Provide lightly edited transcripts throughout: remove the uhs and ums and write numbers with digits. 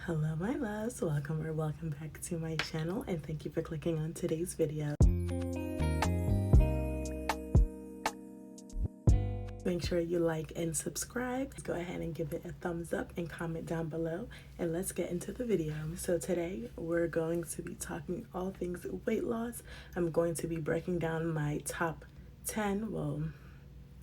Hello my loves, welcome back to my channel, and thank you for clicking on today's video. Make sure you like and subscribe. Go ahead and give it a thumbs up and comment down below, and let's get into the video. So today we're going to be talking all things weight loss. I'm going to be breaking down my top 10,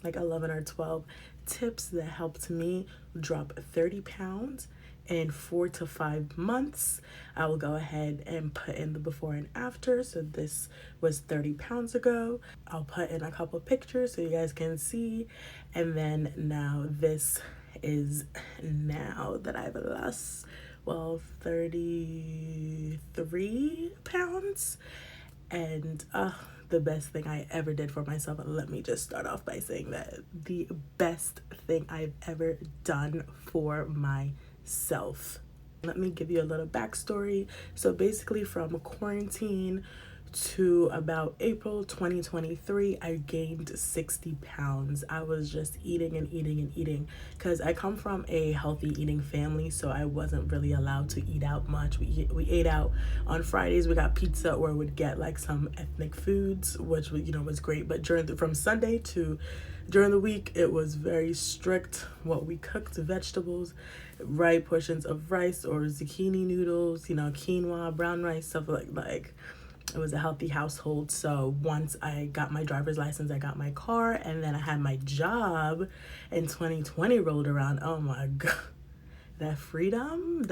like 11 or 12 tips that helped me drop 30 pounds in 4 to 5 months. I will go ahead and put in the before and after. So this was 30 pounds ago. I'll put in a couple pictures so you guys can see. And then now this is now that I've lost 33 pounds. And the best thing I ever did for myself. And let me just start off by saying that the best thing I've ever done for myself. Let me give you a little backstory. So basically from quarantine to about April 2023, I gained 60 pounds. I was just eating and eating and eating because I come from a healthy eating family, so I wasn't really allowed to eat out much. We ate out on Fridays. We got pizza, or would get like some ethnic foods, which was great. But from Sunday to during the week, it was very strict what we cooked: vegetables, right portions of rice or zucchini noodles, quinoa, brown rice, stuff like it was a healthy household. So once I got my driver's license, I got my car, and then I had my job, and 2020 rolled around. Oh my God. That freedom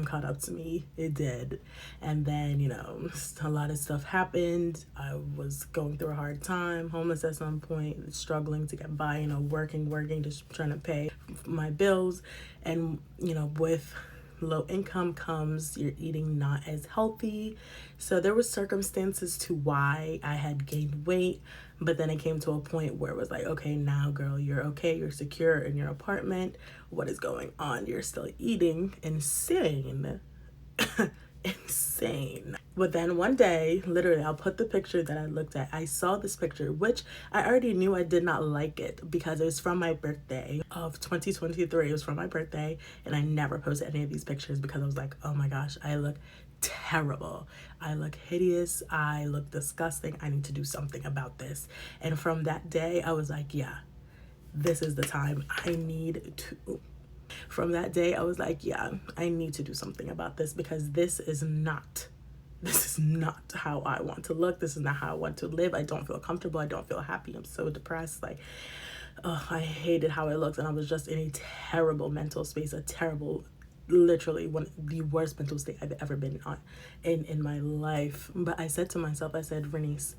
caught up to me. It did. And then, a lot of stuff happened. I was going through a hard time, homeless at some point, struggling to get by, working, just trying to pay my bills. And, with low income comes your eating not as healthy. So there were circumstances to why I had gained weight, but then it came to a point where it was like, okay, now girl, you're okay, you're secure in your apartment. What is going on? You're still eating insane. Insane. But then one day, literally, I'll put the picture that I looked at. I saw this picture, which I already knew I did not like it because it was from my birthday of 2023. It was from my birthday, and I never posted any of these pictures because I was like, oh my gosh, I look terrible. I look hideous. I look disgusting. I need to do something about this. And from that day, I was like, yeah, this is the time. From that day, I was like, yeah, I need to do something about this because this is not how I want to look. This is not how I want to live. I don't feel comfortable. I don't feel happy. I'm so depressed. I hated how I looked, and I was just in a terrible mental space, literally the worst mental state I've ever been in my life. But I said to myself, Vernice,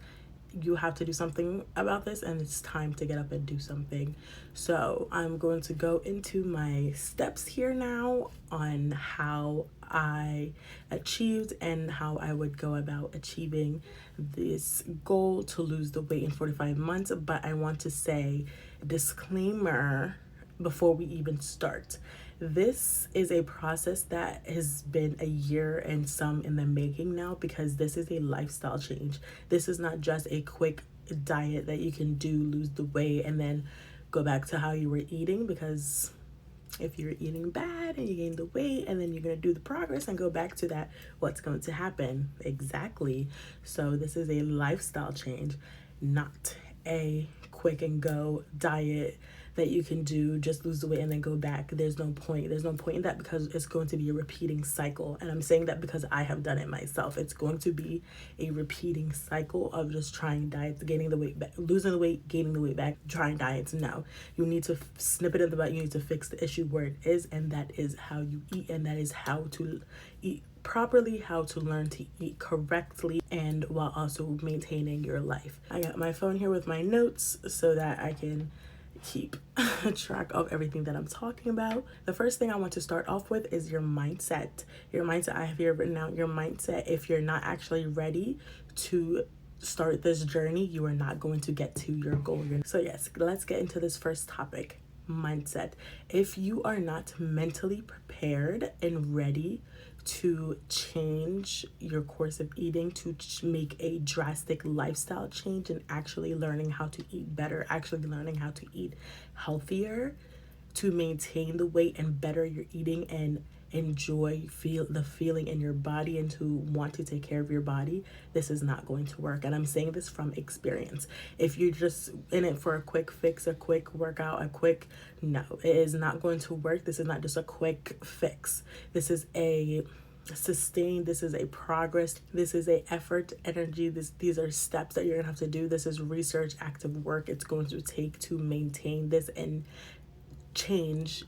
you have to do something about this, and it's time to get up and do something. So I'm going to go into my steps here now on how I achieved and how I would go about achieving this goal to lose the weight in 45 months. But I want to say, disclaimer before we even start. This is a process that has been a year and some in the making now, because this is a lifestyle change. This is not just a quick diet that you can do, lose the weight, and then go back to how you were eating. Because if you're eating bad and you gain the weight and then you're going to do the progress and go back to that, what's going to happen? Exactly. So this is a lifestyle change, not a quick and go diet that you can do, just lose the weight and then go back. There's no point in that, because it's going to be a repeating cycle. And I'm saying that because I have done it myself. It's going to be a repeating cycle of just trying diets, gaining the weight back, losing the weight, gaining the weight back, trying diets. No, you need to snip it in the butt. You need to fix the issue where it is, and that is how you eat, and that is how to eat properly, how to learn to eat correctly, and while also maintaining your life. I got my phone here with my notes so that I can keep track of everything that I'm talking about. The first thing I want to start off with is your mindset. I have here written out your mindset. If you're not actually ready to start this journey, you are not going to get to your goal. So yes, let's get into this first topic, mindset. If you are not mentally prepared and ready to change your course of eating, to make a drastic lifestyle change, and actually learning how to eat better, actually learning how to eat healthier, to maintain the weight and better your eating and enjoy feel the feeling in your body and to want to take care of your body, this is not going to work. And I'm saying this from experience. If you're just in it for a quick fix, a quick workout, no, it is not going to work. This is not just a quick fix. This is a sustain, this is a progress, this is a effort, energy, these are steps that you're gonna have to do. This is research, active work it's going to take to maintain this and change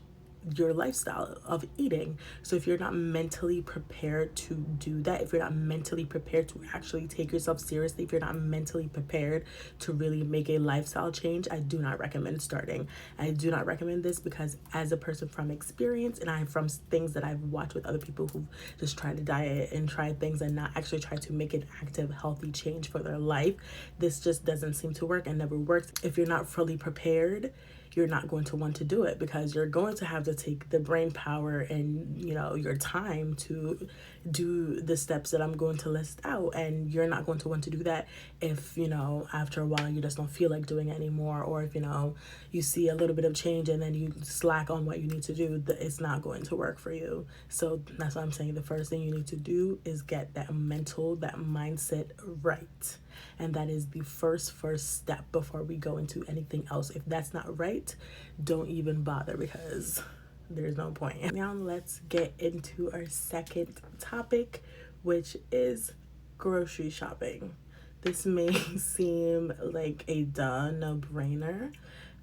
your lifestyle of eating. So if you're not mentally prepared to do that, if you're not mentally prepared to actually take yourself seriously, if you're not mentally prepared to really make a lifestyle change, I do not recommend starting. I do not recommend this because as a person from experience, and I from things that I've watched with other people who've just tried to diet and tried things and not actually tried to make an active, healthy change for their life, this just doesn't seem to work and never works. If you're not fully prepared, you're not going to want to do it because you're going to have to take the brain power and, you know, your time to do the steps that I'm going to list out. And you're not going to want to do that if, you know, after a while you just don't feel like doing it anymore, or if, you know, you see a little bit of change and then you slack on what you need to do, it's not going to work for you. So that's what I'm saying. The first thing you need to do is get that mindset right. And that is the first step before we go into anything else. If that's not right, don't even bother because there's no point. Now let's get into our second topic, which is grocery shopping. This may seem like a no-brainer,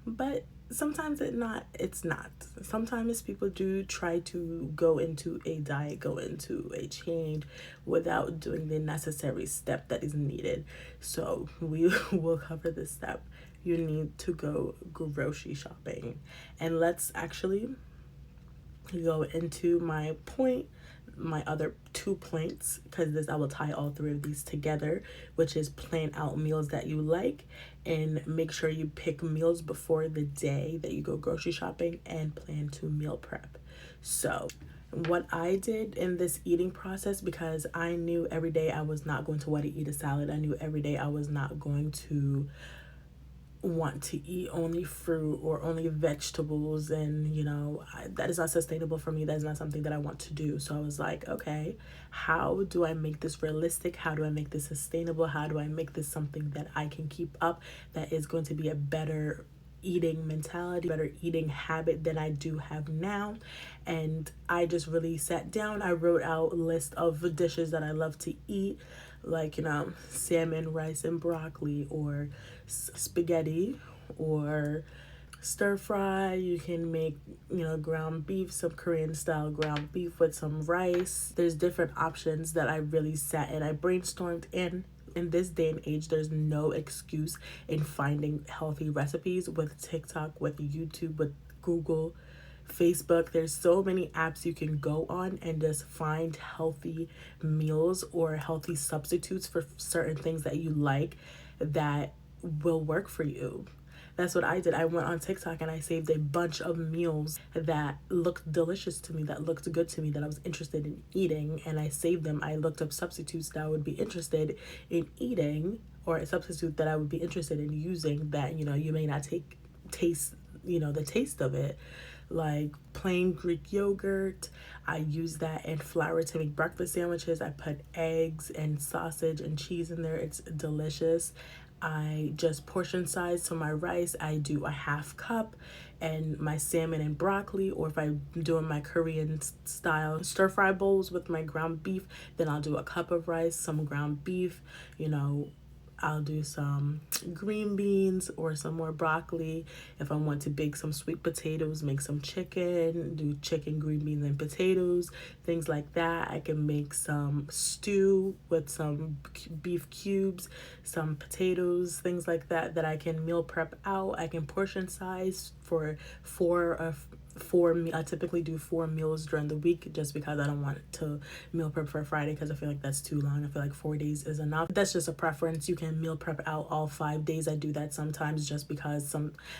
but sometimes it's not. Sometimes people do try to go into a diet, go into a change without doing the necessary step that is needed. So we will cover this step. You need to go grocery shopping. And let's actually go into my other 2 points, because I will tie all 3 of these together, which is plan out meals that you like and make sure you pick meals before the day that you go grocery shopping and plan to meal prep. So what I did in this eating process, because I knew every day I was not going to want to eat a salad, I knew every day I was not going to want to eat only fruit or only vegetables, and you know, that is not sustainable for me. That is not something that I want to do. So I was like, okay, how do I make this realistic? How do I make this sustainable? How do I make this something that I can keep up, that is going to be a better eating mentality, better eating habit than I do have now? And I just really sat down. I wrote out a list of dishes that I love to eat, like, you know, salmon, rice, and broccoli, or spaghetti, or stir fry. You can make, you know, ground beef, some Korean style ground beef with some rice. There's different options that I really sat and I brainstormed in. In this day and age, there's no excuse in finding healthy recipes with TikTok, with YouTube, with Google, Facebook. There's so many apps you can go on and just find healthy meals or healthy substitutes for certain things that you like that will work for you. That's what I did. I went on TikTok and I saved a bunch of meals that looked delicious to me, that looked good to me, that I was interested in eating, and I saved them. I looked up substitutes that I would be interested in eating, or a substitute that I would be interested in using that, you know, you may not taste, you know, the taste of it. Like plain Greek yogurt, I use that in flour to make breakfast sandwiches. I put eggs and sausage and cheese in there. It's delicious. I just portion size. So my rice, I do a half cup, and my salmon and broccoli, or if I'm doing my Korean style stir fry bowls with my ground beef, then I'll do a cup of rice, some ground beef, you know, I'll do some green beans or some more broccoli. If I want to bake some sweet potatoes, make some chicken, do chicken, green beans, and potatoes, things like that. I can make some stew with some beef cubes, some potatoes, things like that, that I can meal prep out. I can portion size for I typically do 4 meals during the week, just because I don't want to meal prep for Friday, because I feel like that's too long. I feel like 4 days is enough. That's just a preference. You can meal prep out all 5 days. I do that sometimes just because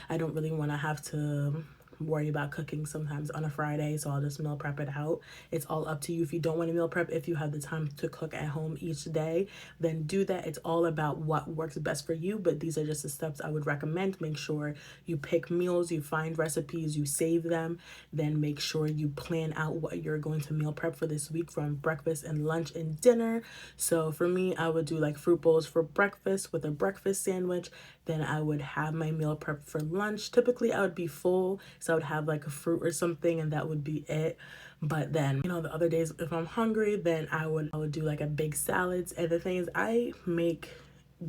I don't really want to have to worry about cooking sometimes on a Friday, so I'll just meal prep it out. It's all up to you. If you don't want to meal prep, if you have the time to cook at home each day, then do that. It's all about what works best for you, but these are just the steps I would recommend. Make sure you pick meals, you find recipes, you save them, then make sure you plan out what you're going to meal prep for this week from breakfast and lunch and dinner. So for me, I would do like fruit bowls for breakfast with a breakfast sandwich. Then I would have my meal prep for lunch. Typically I would be full, so I would have like a fruit or something and that would be it. But then, you know, the other days if I'm hungry, then I would do like a big salads. And the thing is, I make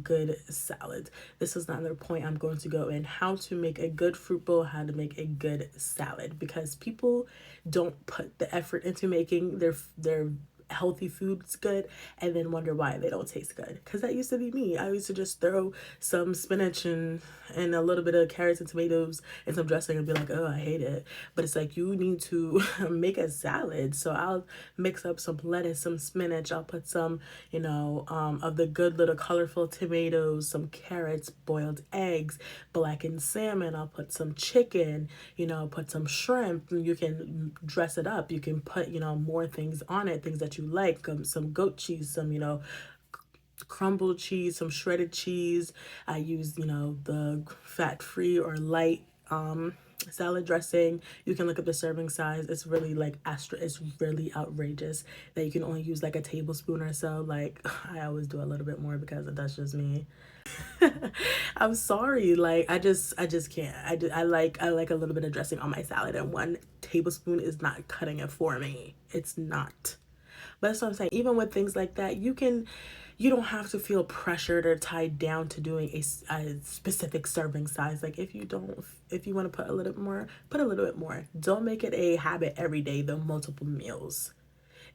good salads. This is another point I'm going to go in: how to make a good fruit bowl, how to make a good salad, because people don't put the effort into making their healthy foods good and then wonder why they don't taste good. Because that used to be me. I used to just throw some spinach and a little bit of carrots and tomatoes and some dressing and be like, oh, I hate it. But it's like, you need to make a salad. So I'll mix up some lettuce, some spinach. I'll put some, you know, of the good little colorful tomatoes, some carrots, boiled eggs, blackened salmon. I'll put some chicken, you know, put some shrimp. You can dress it up. You can put, you know, more things on it, things that you like, some goat cheese, some, you know, crumbled cheese, some shredded cheese. I use, you know, the fat-free or light salad dressing. You can look up the serving size. It's really like it's really outrageous that you can only use like a tablespoon or so. Like, I always do a little bit more because that's just me. I'm sorry, like I just can't. I like a little bit of dressing on my salad, and 1 tablespoon is not cutting it for me. It's not. But that's what I'm saying. Even with things like that, you don't have to feel pressured or tied down to doing a specific serving size. Like if you want to put a little bit more, put a little bit more. Don't make it a habit every day, though, multiple meals.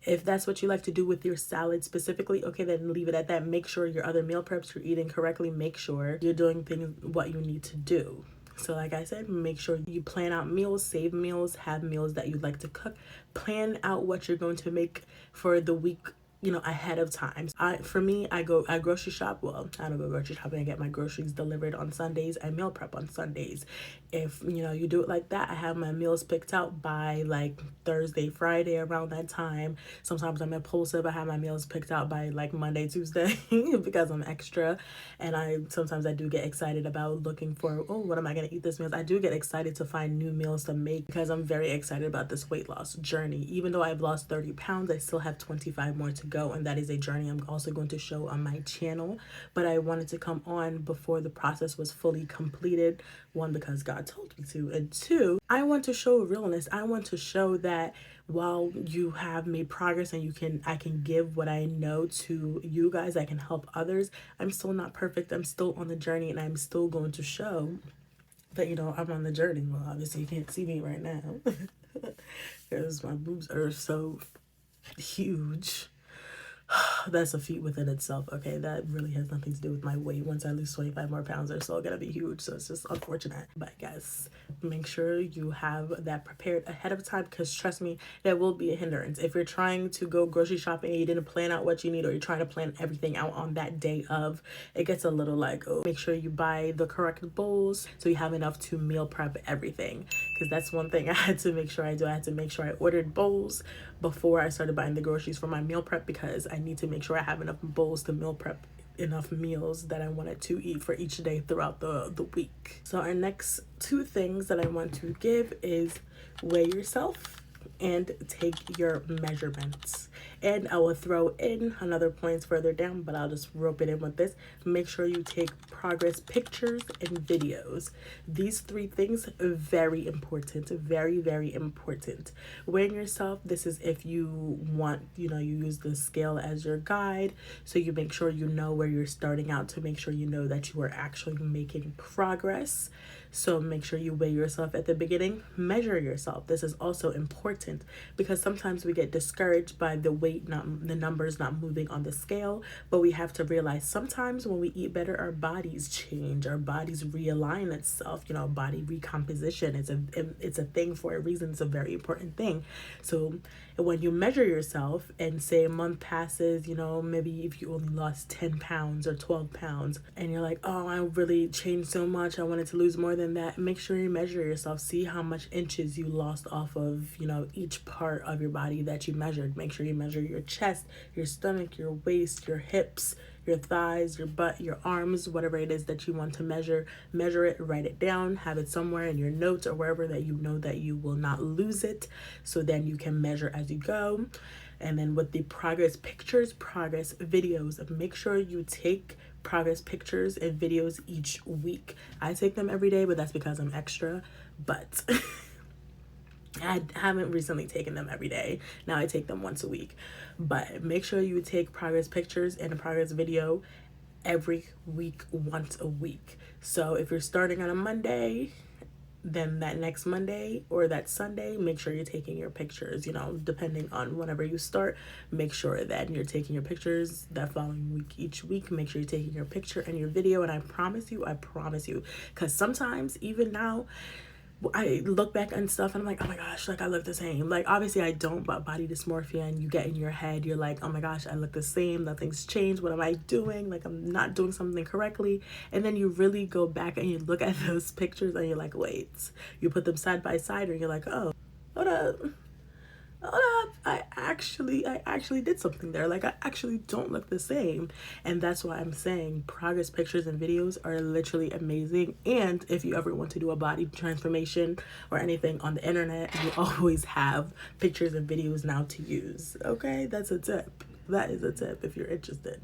If that's what you like to do with your salad specifically, okay, then leave it at that. Make sure your other meal preps, you're eating correctly. Make sure you're doing things what you need to do. So like I said, make sure you plan out meals, save meals, have meals that you'd like to cook. Plan out what you're going to make for the week, you know, ahead of time. For me, I grocery shop. Well, I don't go grocery shopping. I get my groceries delivered on Sundays. I meal prep on Sundays. If, you know, you do it like that, I have my meals picked out by like Thursday, Friday, around that time. Sometimes I'm impulsive. I have my meals picked out by like Monday, Tuesday because I'm extra. And sometimes I do get excited about looking for, oh, what am I going to eat this meal? I do get excited to find new meals to make because I'm very excited about this weight loss journey. Even though I've lost 30 pounds, I still have 25 more to go. And that is a journey I'm also going to show on my channel. But I wanted to come on before the process was fully completed. 1, because God told me to. And 2, I want to show realness. I want to show that while you have made progress and I can give what I know to you guys, I can help others, I'm still not perfect. I'm still on the journey, and I'm still going to show that, you know, I'm on the journey. Well, obviously you can't see me right now because my boobs are so huge. That's a feat within itself. Okay, that really has nothing to do with my weight. Once I lose 25 more pounds, they're still gonna be huge, so it's just unfortunate. But guys, make sure you have that prepared ahead of time, because trust me, that will be a hindrance. If you're trying to go grocery shopping and you didn't plan out what you need, or you're trying to plan everything out on that day of, it gets a little like, oh. Make sure you buy the correct bowls so you have enough to meal prep everything, because that's one thing I had to make sure I do. I had to make sure I ordered bowls before I started buying the groceries for my meal prep, because I need to make sure I have enough bowls to meal prep enough meals that I wanted to eat for each day throughout the week. So our next 2 things that I want to give is weigh yourself and take your measurements. And I will throw in another points further down, but I'll just rope it in with this. Make sure you take progress pictures and videos. These 3 things are very important, very, very important. Weighing yourself, this is if you want, you know, you use the scale as your guide, so you make sure you know where you're starting out, to make sure you know that you are actually making progress. So make sure you weigh yourself at the beginning. Measure yourself. This is also important because sometimes we get discouraged by the weight, not the numbers not moving on the scale. But we have to realize sometimes when we eat better, our bodies change, our bodies realign itself. You know, body recomposition is it's a thing for a reason. It's a very important thing. So when you measure yourself and say a month passes, you know, maybe if you only lost 10 pounds or 12 pounds and you're like, oh, I really changed so much, I wanted to lose more than that, make sure you measure yourself. See how much inches you lost off of, you know, each part of your body that you measured. Make sure you measure your chest, your stomach, your waist, your hips, your thighs, your butt, your arms, whatever it is that you want to measure it, write it down, have it somewhere in your notes or wherever that you know that you will not lose it, so then you can measure as you go. And then with the progress pictures, progress videos, make sure you take progress pictures and videos each week. I take them every day, but that's because I'm extra, but I haven't recently taken them every day. Now I take them once a week. But make sure you take progress pictures and a progress video every week, once a week. So if you're starting on a Monday, then that next Monday or that Sunday, make sure you're taking your pictures, you know, depending on whenever you start, make sure that you're taking your pictures that following week. Each week, make sure you're taking your picture and your video. And I promise you, because sometimes even now, I look back and stuff and I'm like, oh my gosh, like I look the same. Like obviously I don't, but body dysmorphia, and you get in your head, you're like, oh my gosh, I look the same, nothing's changed, what am I doing? Like I'm not doing something correctly. And then you really go back and you look at those pictures and you're like, wait, you put them side by side and you're like, oh, hold up, I actually did something there. Like I actually don't look the same. And that's why I'm saying progress pictures and videos are literally amazing. And if you ever want to do a body transformation or anything on the internet, you always have pictures and videos now to use. Okay, that's a tip. That is a tip if you're interested.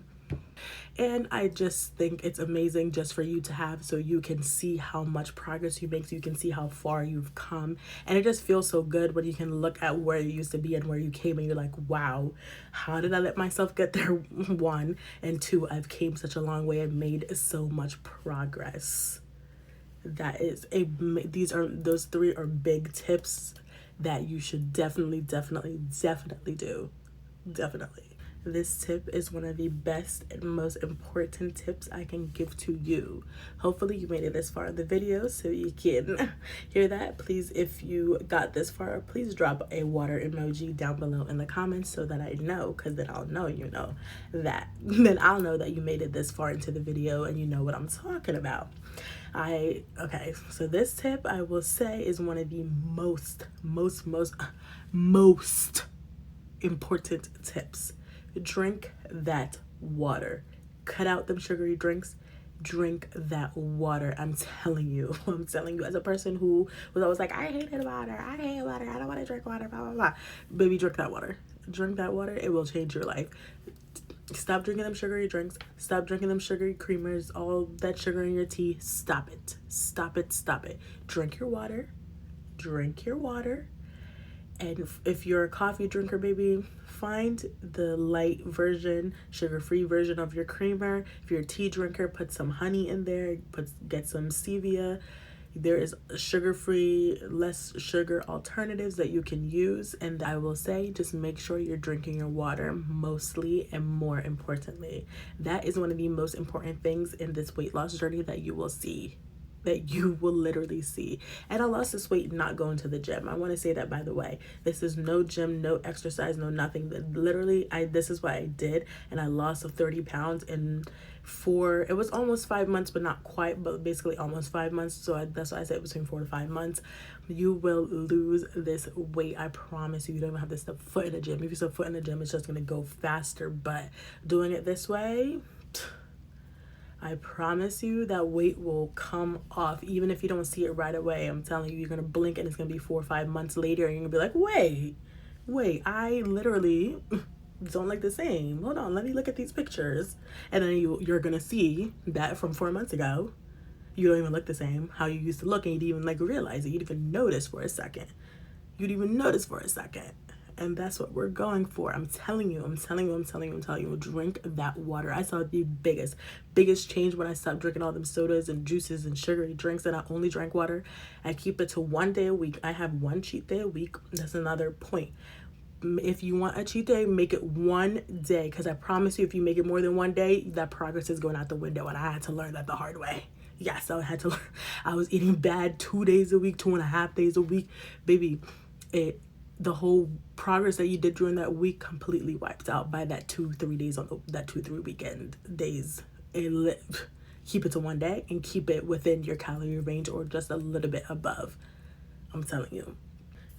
And I just think it's amazing just for you to have, so you can see how much progress you make, so you can see how far you've come. And it just feels so good when you can look at where you used to be and where you came and you're like, wow, how did I let myself get there? One, and two, I've came such a long way and made so much progress. Those three are big tips that you should definitely do. Definitely. This tip is one of the best and most important tips I can give to you. Hopefully you made it this far in the video so you can hear that. Please, if you got this far, please drop a water emoji down below in the comments so that I know, because then I'll know you know that. Then I'll know that you made it this far into the video and you know what I'm talking about. Okay, so this tip I will say is one of the most important tips. Drink that water. Cut out them sugary drinks. Drink that water. I'm telling you, as a person who was always like, I hated water, I don't want to drink water, blah blah blah. Baby, drink that water. It will change your life. Stop drinking them sugary drinks. Stop drinking them sugary creamers, all that sugar in your tea. Stop it. Drink your water. And if you're a coffee drinker, baby, find the light version, sugar-free version of your creamer. If you're a tea drinker, put some honey in there, get some stevia. There is sugar-free, less sugar alternatives that you can use. And I will say, just make sure you're drinking your water mostly, and more importantly. That is one of the most important things in this weight loss journey that you will see. That you will literally see. And I lost this weight not going to the gym. I want to say that, by the way. This is no gym, no exercise, no nothing. Literally, this is what I did, and I lost 30 pounds in it was almost 5 months, but not quite, but basically almost 5 months. So that's why I said between 4 to 5 months. You will lose this weight. I promise you. You don't even have to step foot in the gym. If you step foot in the gym, it's just going to go faster. But doing it this way, I promise you that weight will come off, even if you don't see it right away. I'm telling you, you're going to blink and it's going to be 4 or 5 months later and you're going to be like, wait, I literally don't look the same. Hold on, let me look at these pictures. And then you're going to see that from 4 months ago, you don't even look the same how you used to look, and you didn't even realize it. You'd even notice for a second. And that's what we're going for. I'm telling you. Drink that water. I saw the biggest change when I stopped drinking all them sodas and juices and sugary drinks, and I only drank water. I keep it to 1 day a week. I have one cheat day a week. That's another point. if you want a cheat day, make it one day, because I promise you, if you make it more than one day, that progress is going out the window. And I had to learn that the hard way. Yes, I had to learn. I was eating bad 2 days a week, 2.5 days a week. Baby, the whole progress that you did during that week completely wiped out by that 2-3 days that 2-3 weekend days. Keep it to one day and keep it within your calorie range or just a little bit above. I'm telling you,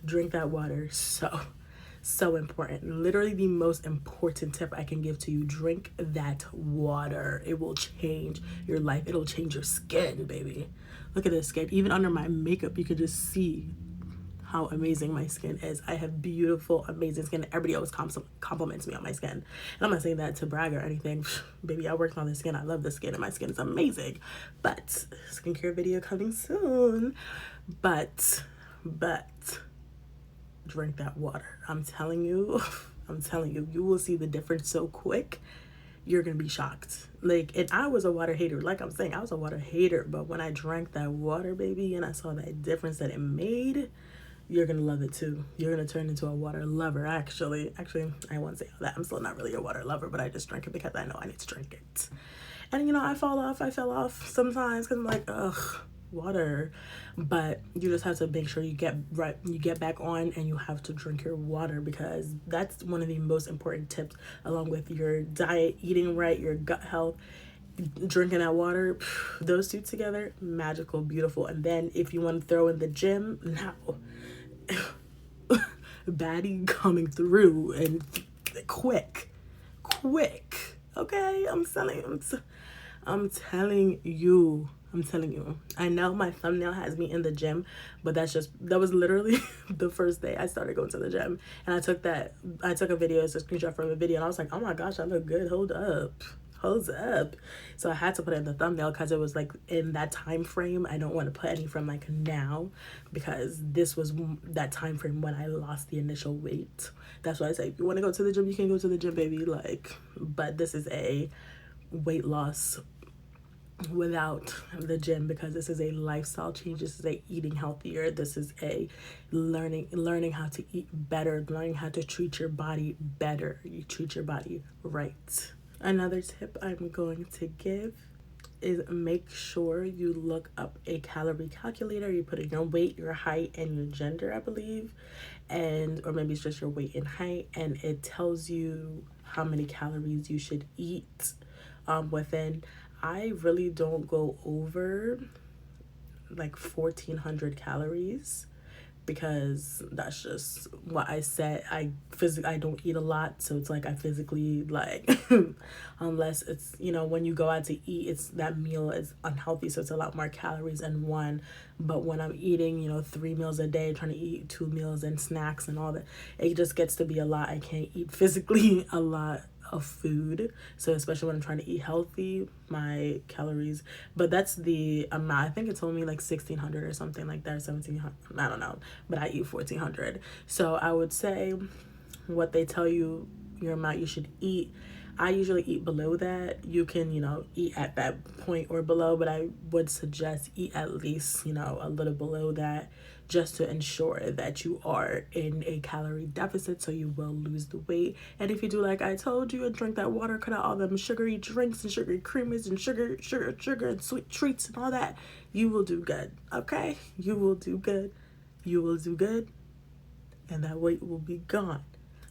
drink that water. So important. Literally the most important tip I can give to you. Drink that water. It will change your life. It'll change your skin, baby. Look at this skin. Even under my makeup, you could just see how amazing my skin is. I have beautiful, amazing skin. Everybody always compliments me on my skin. And I'm not saying that to brag or anything. Baby, I worked on the skin. I love the skin and my skin is amazing. But skincare video coming soon. But drink that water. I'm telling you, you will see the difference so quick. You're gonna be shocked. Like, and I was a water hater. Like I'm saying, I was a water hater. But when I drank that water, baby, and I saw that difference that it made, you're gonna love it too. You're gonna turn into a water lover. Actually, I won't say that. I'm still not really a water lover, but I just drink it because I know I need to drink it. And you know, I fell off sometimes because I'm like, ugh, water. But you just have to make sure you get back on, and you have to drink your water, because that's one of the most important tips, along with your diet, eating right, your gut health. Drinking that water, those two together, magical, beautiful. And then if you want to throw in the gym, now baddie coming through, and quick, okay? I'm telling you. I know my thumbnail has me in the gym, but that was literally the first day I started going to the gym. And I took a video, it's a screenshot from a video, and I was like, oh my gosh, I look good. Hold up. So I had to put it in the thumbnail because it was like in that time frame. I don't want to put any from like now, because this was that time frame when I lost the initial weight. That's why I say, if you want to go to the gym, you can go to the gym, baby. Like, but this is a weight loss without the gym, because this is a lifestyle change. This is a eating healthier. This is a learning how to eat better, learning how to treat your body better. You treat your body right. Another tip I'm going to give is make sure you look up a calorie calculator. You put in your weight, your height, and your gender, I believe, or maybe it's just your weight and height, and it tells you how many calories you should eat within. I really don't go over like 1,400 calories, because that's just what I said. I don't eat a lot, so it's like I physically, like, unless it's, you know, when you go out to eat, it's that meal is unhealthy, so it's a lot more calories in one. But when I'm eating, you know, 3 meals a day, trying to eat 2 meals and snacks and all that, it just gets to be a lot. I can't eat physically a lot of food, so especially when I'm trying to eat healthy, my calories, but that's the amount. I think it told me like 1,600 or something like that, or 1,700, I don't know, but I eat 1,400. So I would say what they tell you, your amount you should eat, I usually eat below that. You can, you know, eat at that point or below, but I would suggest eat at least, you know, a little below that, just to ensure that you are in a calorie deficit, so you will lose the weight. And if you do like I told you, and drink that water, cut out all them sugary drinks and sugary creamers and sugar and sweet treats and all that, you will do good, okay? You will do good, and that weight will be gone.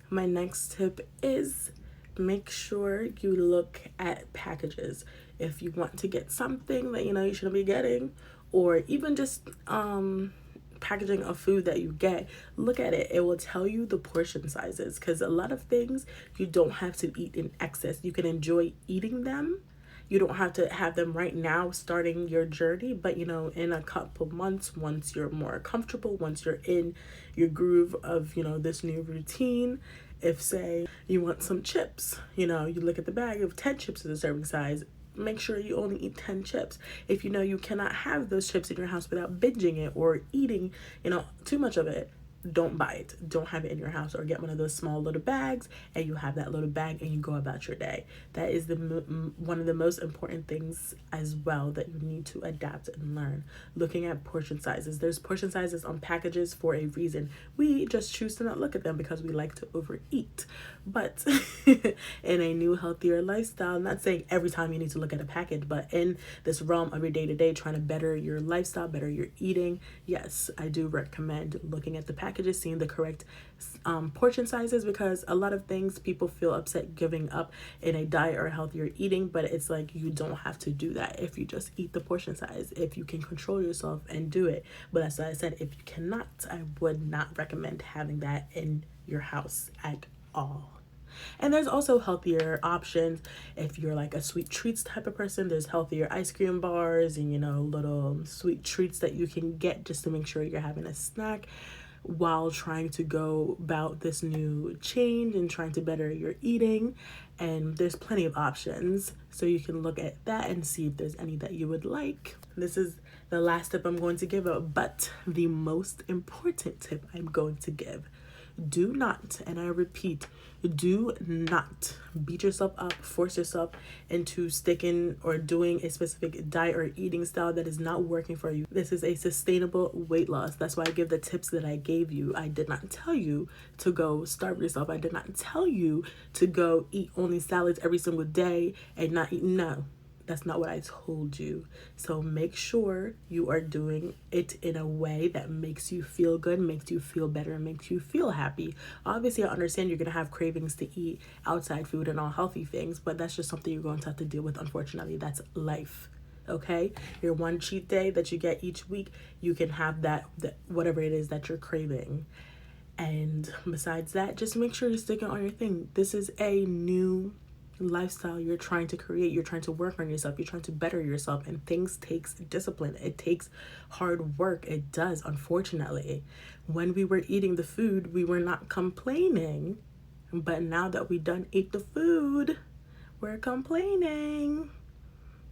My next tip is make sure you look at packages. If you want to get something that you know you shouldn't be getting, or even just packaging of food that you get, look at it. It will tell you the portion sizes, because a lot of things you don't have to eat in excess. You can enjoy eating them. You don't have to have them right now starting your journey, but you know, in a couple months, once you're more comfortable, once you're in your groove of, you know, this new routine, if say you want some chips, you know, you look at the bag of 10 chips is a serving size, make sure you only eat 10 chips. If you know you cannot have those chips in your house without binging it or eating, you know, too much of it, don't buy it. Don't have it in your house, or get one of those small little bags and you have that little bag and you go about your day. That is one of the most important things as well that you need to adapt and learn. Looking at portion sizes. There's portion sizes on packages for a reason. We just choose to not look at them because we like to overeat. But in a new, healthier lifestyle, I'm not saying every time you need to look at a package, but in this realm of your day-to-day, trying to better your lifestyle, better your eating, yes, I do recommend looking at the packages, seeing the correct portion sizes, because a lot of things people feel upset giving up in a diet or healthier eating, but it's like you don't have to do that if you just eat the portion size, if you can control yourself and do it. But that's why I said, if you cannot, I would not recommend having that in your house at all. And there's also healthier options. If you're like a sweet treats type of person, there's healthier ice cream bars and, you know, little sweet treats that you can get just to make sure you're having a snack while trying to go about this new change and trying to better your eating. And there's plenty of options, so you can look at that and see if there's any that you would like. This is the last tip I'm going to give out, but the most important tip I'm going to give. Do not, and I repeat, do not beat yourself up, force yourself into sticking or doing a specific diet or eating style that is not working for you. This is a sustainable weight loss. That's why I give the tips that I gave you. I did not tell you to go starve yourself. I did not tell you to go eat only salads every single day and not eat. No. That's not what I told you. So make sure you are doing it in a way that makes you feel good, makes you feel better, and makes you feel happy. Obviously, I understand you're going to have cravings to eat outside food and all healthy things, but that's just something you're going to have to deal with. Unfortunately, that's life. Okay? Your one cheat day that you get each week, you can have that whatever it is that you're craving. And besides that, just make sure you're sticking on your thing. This is a new lifestyle you're trying to create. You're trying to work on yourself. You're trying to better yourself, and things takes discipline. It takes hard work. It does. Unfortunately, when we were eating the food, we were not complaining, but now that we done ate the food, we're complaining.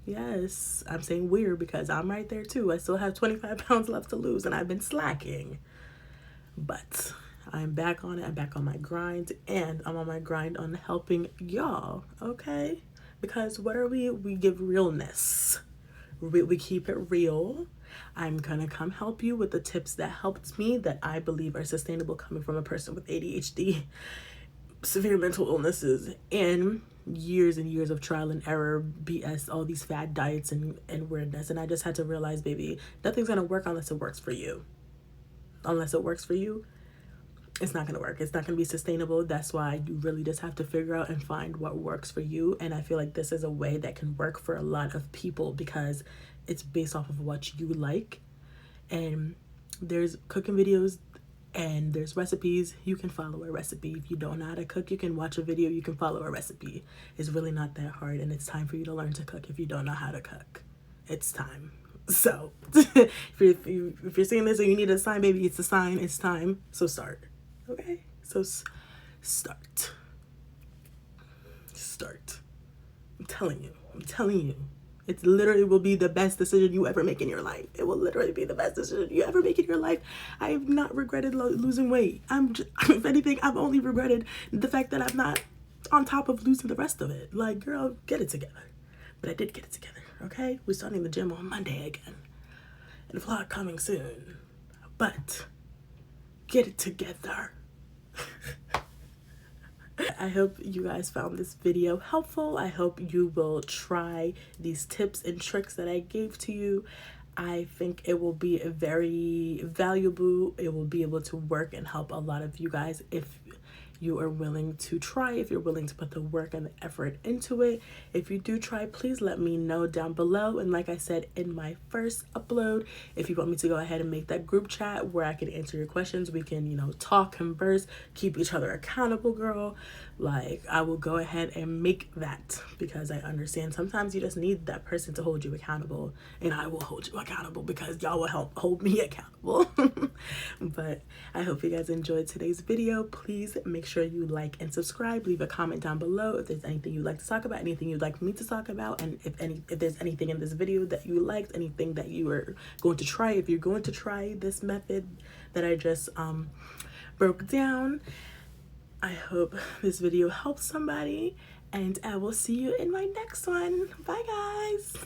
Yes, I'm saying we're because I'm right there too. I still have 25 pounds left to lose and I've been slacking, but I'm back on it. I'm back on my grind, and I'm on my grind on helping y'all, okay? Because what are we? We give realness. We keep it real. I'm gonna come help you with the tips that helped me, that I believe are sustainable, coming from a person with ADHD, severe mental illnesses, and years of trial and error, BS, all these fad diets and weirdness. And I just had to realize, baby, nothing's gonna work unless it works for you. Unless it works for you, it's not going to work. It's not going to be sustainable. That's why you really just have to figure out and find what works for you. And I feel like this is a way that can work for a lot of people because it's based off of what you like. And there's cooking videos and there's recipes. You can follow a recipe. If you don't know how to cook, you can watch a video. You can follow a recipe. It's really not that hard. And it's time for you to learn to cook if you don't know how to cook. It's time. So if you're seeing this and you need a sign, baby, it's a sign. It's time. So start. Okay, so start. I'm telling you, it literally will be the best decision you ever make in your life. It will literally be the best decision you ever make in your life. I have not regretted losing weight. If anything, I've only regretted the fact that I'm not on top of losing the rest of it. Like, girl, get it together. But I did get it together, okay? We're starting the gym on Monday again. And the vlog coming soon. But get it together. I hope you guys found this video helpful. I hope you will try these tips and tricks that I gave to you. I think it will be very valuable. It will be able to work and help a lot of you guys if you are willing to try, if you're willing to put the work and the effort into it. If you do try, please let me know down below. And like I said in my first upload, if you want me to go ahead and make that group chat where I can answer your questions, we can, talk, converse, keep each other accountable, girl. Like, I will go ahead and make that because I understand sometimes you just need that person to hold you accountable, and I will hold you accountable because y'all will help hold me accountable. But I hope you guys enjoyed today's video. Please make sure you like and subscribe. Leave a comment down below if there's anything you'd like to talk about, anything you'd like me to talk about, and if there's anything in this video that you liked, anything that you are going to try. If you're going to try this method, that I just broke down. I hope this video helps somebody, and I will see you in my next one. Bye guys.